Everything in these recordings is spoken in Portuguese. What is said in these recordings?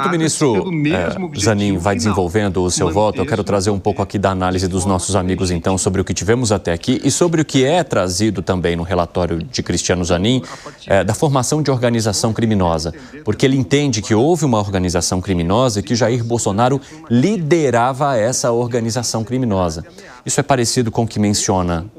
Enquanto o ministro Zanin vai desenvolvendo o seu voto, eu quero trazer um pouco aqui da análise dos nossos amigos, então, sobre o que tivemos até aqui e sobre o que é trazido também no relatório de Cristiano Zanin, da formação de organização criminosa. Porque ele entende que houve uma organização criminosa e que Jair Bolsonaro liderava essa organização criminosa. Isso é parecido com o que mencionam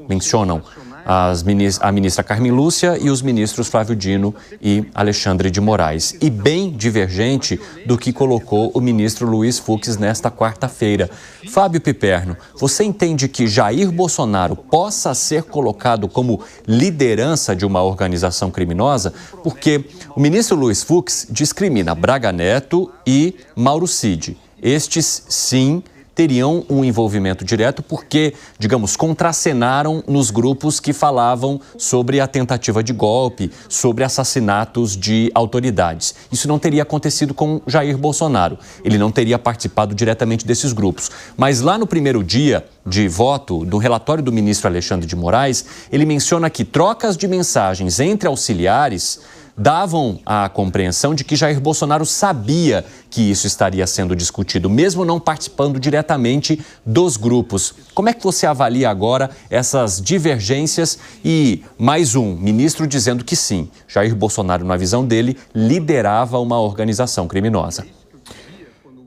a ministra Carmen Lúcia e os ministros Flávio Dino e Alexandre de Moraes. E bem divergente do que colocou o ministro Luiz Fux nesta quarta-feira. Fábio Piperno, você entende que Jair Bolsonaro possa ser colocado como liderança de uma organização criminosa? Porque o ministro Luiz Fux discrimina Braga Neto e Mauro Cid. Estes, sim, teriam um envolvimento direto porque, digamos, contracenaram nos grupos que falavam sobre a tentativa de golpe, sobre assassinatos de autoridades. Isso não teria acontecido com Jair Bolsonaro. Ele não teria participado diretamente desses grupos. Mas lá no primeiro dia de voto, do relatório do ministro Alexandre de Moraes, ele menciona que trocas de mensagens entre auxiliares davam a compreensão de que Jair Bolsonaro sabia que isso estaria sendo discutido, mesmo não participando diretamente dos grupos. Como é que você avalia agora essas divergências e mais um ministro dizendo que sim, Jair Bolsonaro, na visão dele, liderava uma organização criminosa?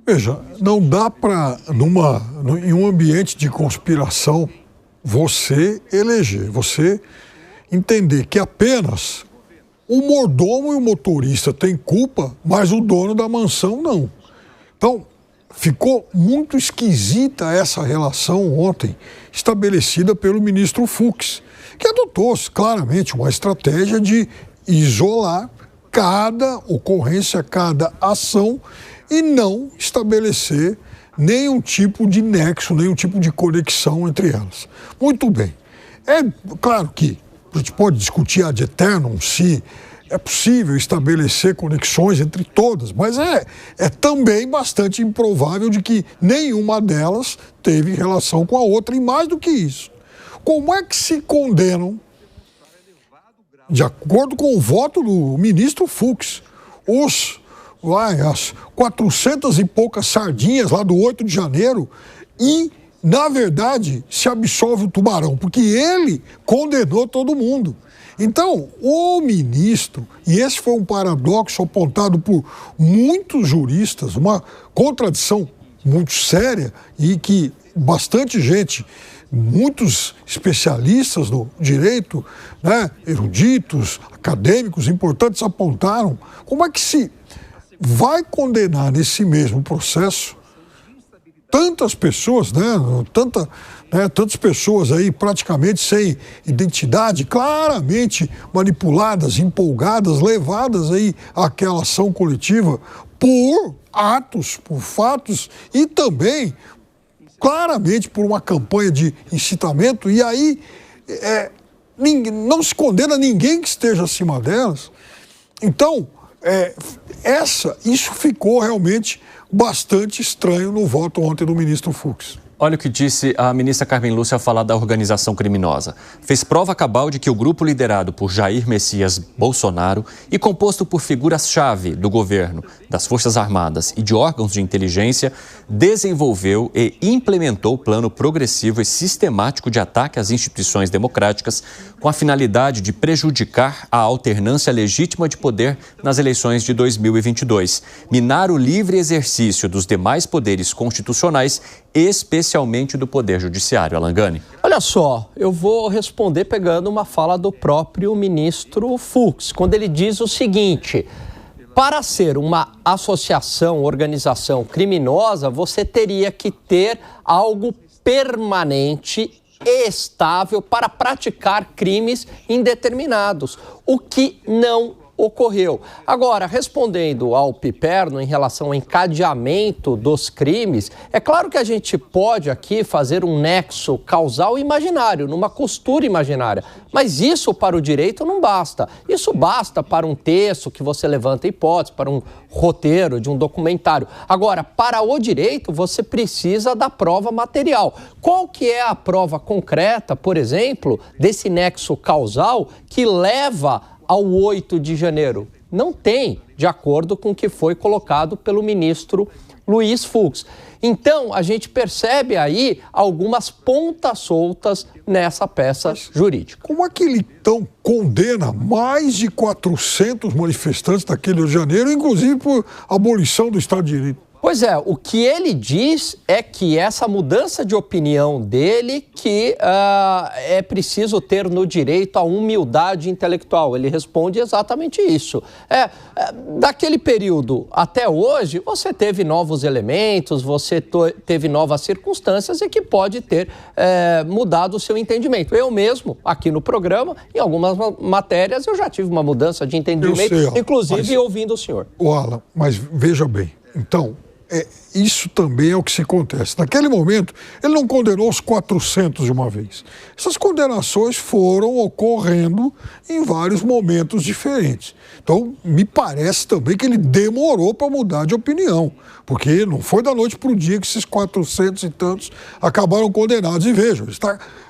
Veja, não dá para, em um ambiente de conspiração, você eleger, você entender que apenas o mordomo e o motorista têm culpa, mas o dono da mansão não. Então, ficou muito esquisita essa relação ontem, estabelecida pelo ministro Fux, que adotou claramente uma estratégia de isolar cada ocorrência, cada ação e não estabelecer nenhum tipo de nexo, nenhum tipo de conexão entre elas. Muito bem. É claro que a gente pode discutir ad eternum se é possível estabelecer conexões entre todas, mas é também bastante improvável de que nenhuma delas teve relação com a outra. E mais do que isso, como é que se condenam, de acordo com o voto do ministro Fux, as 400 e poucas sardinhas lá do 8 de janeiro e, na verdade, se absolve o tubarão, porque ele condenou todo mundo. Então, o ministro, e esse foi um paradoxo apontado por muitos juristas, uma contradição muito séria e que bastante gente, muitos especialistas no direito, eruditos, acadêmicos importantes apontaram, como é que se vai condenar nesse mesmo processo tantas pessoas, tantas pessoas aí praticamente sem identidade, claramente manipuladas, empolgadas, levadas aí àquela ação coletiva por atos, por fatos e também claramente por uma campanha de incitamento. E aí não se condena ninguém que esteja acima delas. Então, isso ficou realmente bastante estranho no voto ontem do ministro Fux. Olha o que disse a ministra Carmen Lúcia ao falar da organização criminosa. Fez prova cabal de que o grupo liderado por Jair Messias Bolsonaro e composto por figuras-chave do governo, das Forças Armadas e de órgãos de inteligência desenvolveu e implementou o plano progressivo e sistemático de ataque às instituições democráticas com a finalidade de prejudicar a alternância legítima de poder nas eleições de 2022, minar o livre exercício dos demais poderes constitucionais, especialmente do Poder Judiciário. Alan Gani. Olha só, eu vou responder pegando uma fala do próprio ministro Fux, quando ele diz o seguinte: para ser uma associação, organização criminosa, você teria que ter algo permanente e estável para praticar crimes indeterminados, o que não ocorreu. Agora, respondendo ao Piperno em relação ao encadeamento dos crimes, é claro que a gente pode aqui fazer um nexo causal imaginário, numa costura imaginária, mas isso para o direito não basta. Isso basta para um texto que você levanta hipótese, para um roteiro de um documentário. Agora, para o direito, você precisa da prova material. Qual que é a prova concreta, por exemplo, desse nexo causal que leva ao 8 de janeiro? Não tem, de acordo com o que foi colocado pelo ministro Luiz Fux. Então, a gente percebe aí algumas pontas soltas nessa peça jurídica. Como é que ele, então, condena mais de 400 manifestantes daquele Rio de Janeiro, inclusive por abolição do Estado de Direito? Pois é, o que ele diz é que essa mudança de opinião dele, que é preciso ter no direito a humildade intelectual. Ele responde exatamente isso. Daquele período até hoje, você teve novos elementos, você teve novas circunstâncias e que pode ter mudado o seu entendimento. Eu mesmo, aqui no programa, em algumas matérias, eu já tive uma mudança de entendimento, inclusive ouvindo o senhor. Alan, mas veja bem, então... isso também é o que se acontece. Naquele momento, ele não condenou os 400 de uma vez. Essas condenações foram ocorrendo em vários momentos diferentes. Então, me parece também que ele demorou para mudar de opinião, porque não foi da noite para o dia que esses 400 e tantos acabaram condenados. E vejam,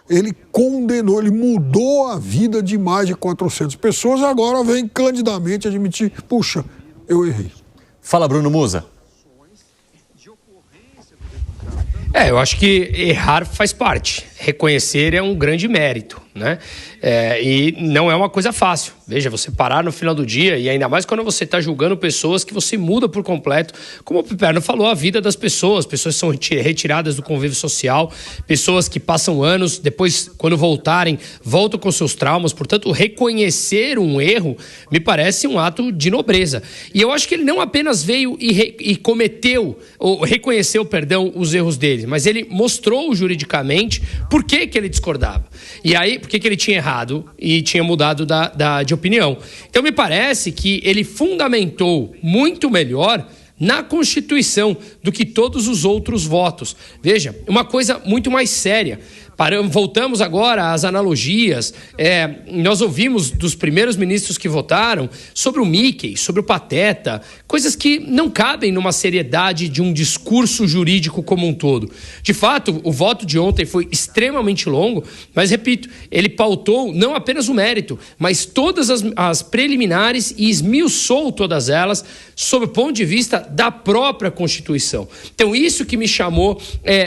ele condenou, ele mudou a vida de mais de 400 pessoas e agora vem candidamente admitir, puxa, eu errei. Fala, Bruno Musa. Eu acho que errar faz parte. Reconhecer é um grande mérito, né? E não é uma coisa fácil. Veja, você parar no final do dia, e ainda mais quando você está julgando pessoas que você muda por completo, como o Piperno falou, a vida das pessoas que são retiradas do convívio social, pessoas que passam anos, depois, quando voltarem, voltam com seus traumas. Portanto, reconhecer um erro me parece um ato de nobreza. E eu acho que ele não apenas veio e cometeu, ou reconheceu, perdão, os erros dele, mas ele mostrou juridicamente por que ele discordava. E aí, por que ele tinha errado e tinha mudado de opinião. Então, me parece que ele fundamentou muito melhor na Constituição do que todos os outros votos. Veja, uma coisa muito mais séria. Voltamos agora às analogias. Nós ouvimos dos primeiros ministros que votaram sobre o Mickey, sobre o Pateta, coisas que não cabem numa seriedade de um discurso jurídico como um todo. De fato, o voto de ontem foi extremamente longo, mas, repito, ele pautou não apenas o mérito, mas todas as preliminares e esmiuçou todas elas sob o ponto de vista da própria Constituição. Então, isso que me chamou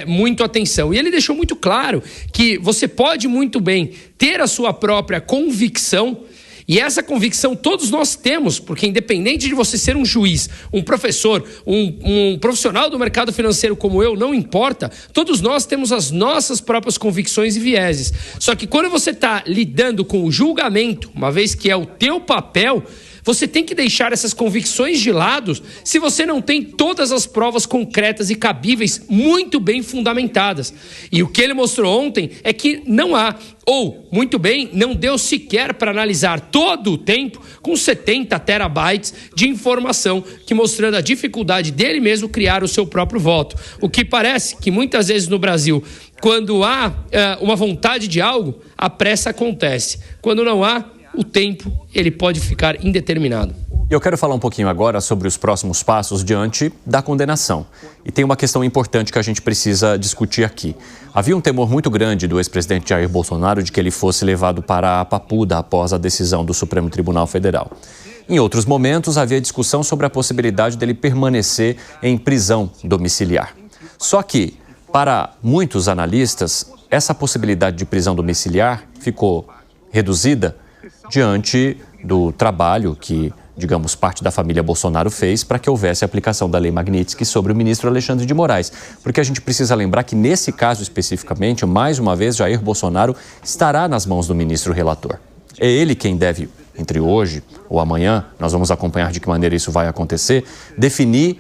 muito a atenção. E ele deixou muito claro que você pode muito bem ter a sua própria convicção, e essa convicção todos nós temos, porque independente de você ser um juiz, um professor, um profissional do mercado financeiro como eu, não importa, todos nós temos as nossas próprias convicções e vieses. Só que quando você está lidando com o julgamento, uma vez que é o teu papel, você tem que deixar essas convicções de lado se você não tem todas as provas concretas e cabíveis muito bem fundamentadas. E o que ele mostrou ontem é que não há, ou, muito bem, não deu sequer para analisar todo o tempo com 70 terabytes de informação, que mostrando a dificuldade dele mesmo criar o seu próprio voto. O que parece que muitas vezes no Brasil, quando há uma vontade de algo, a pressa acontece. Quando não há, o tempo ele pode ficar indeterminado. Eu quero falar um pouquinho agora sobre os próximos passos diante da condenação. E tem uma questão importante que a gente precisa discutir aqui. Havia um temor muito grande do ex-presidente Jair Bolsonaro de que ele fosse levado para a Papuda após a decisão do Supremo Tribunal Federal. Em outros momentos, havia discussão sobre a possibilidade dele permanecer em prisão domiciliar. Só que, para muitos analistas, essa possibilidade de prisão domiciliar ficou reduzida diante do trabalho que, digamos, parte da família Bolsonaro fez para que houvesse a aplicação da Lei Magnitsky sobre o ministro Alexandre de Moraes. Porque a gente precisa lembrar que, nesse caso especificamente, mais uma vez, Jair Bolsonaro estará nas mãos do ministro relator. É ele quem deve, entre hoje ou amanhã, nós vamos acompanhar de que maneira isso vai acontecer, definir,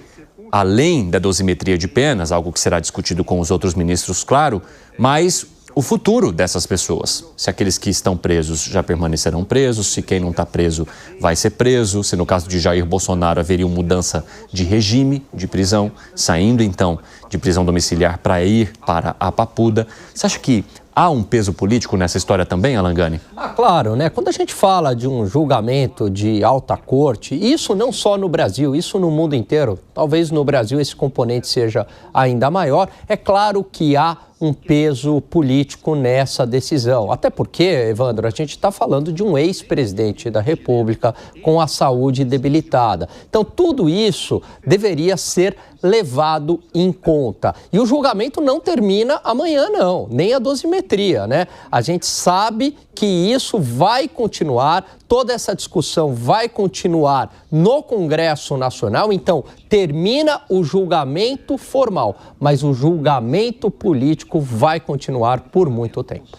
além da dosimetria de penas, algo que será discutido com os outros ministros, claro, mas o futuro dessas pessoas. Se aqueles que estão presos já permanecerão presos, se quem não está preso vai ser preso, se no caso de Jair Bolsonaro haveria uma mudança de regime de prisão, saindo então de prisão domiciliar para ir para a Papuda. Você acha que há um peso político nessa história também, Alan Gani? Claro, né? Quando a gente fala de um julgamento de alta corte, isso não só no Brasil, isso no mundo inteiro, talvez no Brasil esse componente seja ainda maior, é claro que há um peso político nessa decisão. Até porque, Evandro, a gente está falando de um ex-presidente da República com a saúde debilitada. Então, tudo isso deveria ser levado em conta. E o julgamento não termina amanhã, não, nem a dosimetria, né? A gente sabe que isso vai continuar, toda essa discussão vai continuar no Congresso Nacional, então termina o julgamento formal, mas o julgamento político vai continuar por muito tempo.